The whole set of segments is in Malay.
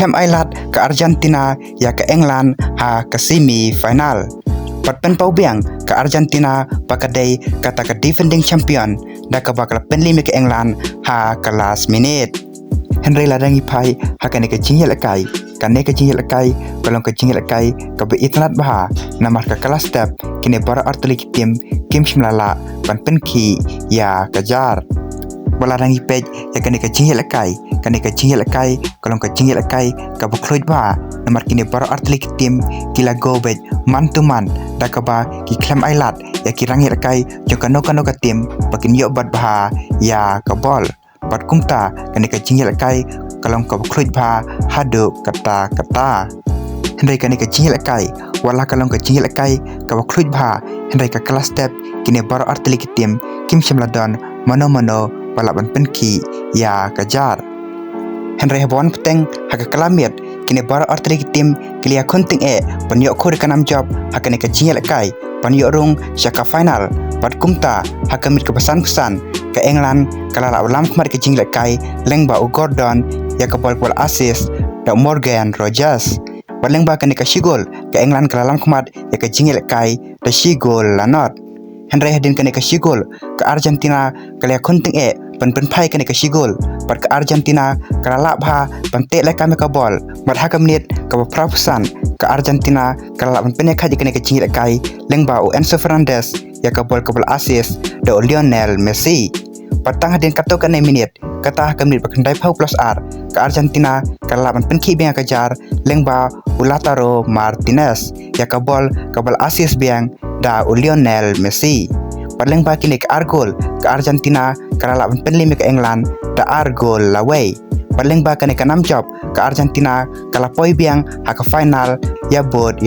klaim ailat ke Argentina ya ke England ha ke semi final. Pat pynpaw biang ke Argentina pakadai kata ke defending champion da ke bakal punliem ke England ha ke last minute. Henry ladang ipai hakane ke jingyel kai kane ke jingyel kai kolong ke jingyel kai ke be itnat baha namar ke kelas step kini bara artuli tim kim shmlala pan penki ya kejar baladang ipej ya kane ke jingyel kai kolong ke jingyel kai ke bukloid ba namar kini bara artuli tim kila gobej man to man da ke ba ki klem ailat ya kirangil kai jokano kano ke tim pakin yo bat baha ya ke bol Pat kumta kani ka jingyel kai kalong ka bukluj ba hadu kata Henry kani ka jingyel kai wala kalong ka jingyel kai ka bukluj ba Henry ka kelas step kini baro artili kitim kim shimladon mano balaban penki ya kajar Henry habon peteng haka kalamiat kini baro artili kitim kilia kunting panyok khur kanam job hakani ka jingyel kai panyok rung syaka final Pat kumta hakamit ke pesan-pesan ke England kalala ulam kemar ke jinglek kai lengba u Gordon ya ke bol assist da Morgan Rogers lengba kani ke shigol ke England kalalam kemar ya ke jinglek kai da shigol lanot Henry hadin kani ke shigol ke Argentina kalia kunting pen-pai kani ke shigol pat ke Argentina kalala bha pante le kami ke bol mat hakamnit ke prapusan ke Argentina kalala pen khaji kani ke jinglek kai lengba u Enzo Fernandez ya ke bol assist da Lionel Messi patang hadin kato kan minit kata kamnit bakandai pau plus R ke Argentina kalaban penki biang kejar lengba Lautaro Martinez ya ke bol assist biang da Lionel Messi lengba kini ke argol ke Argentina kalaban punliem ke England da argol laway lengba kini ke 6 job ke Argentina kalapoi biang ha ke final ya bot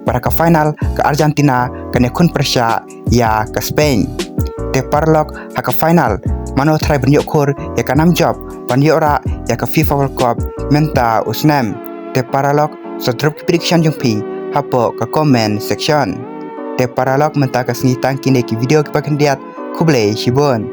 pada ke final ke Argentina kini kun persya ya ke Spain te parlok ha ke final mano try bernyok khur ya ke 6 job banyo ora ya ke FIFA World Cup menta usnem te paralok sodrop prediction jungpi hapo ke comment section te paralok menta ke sengitang kini ki video ke pakendiat kuble shibon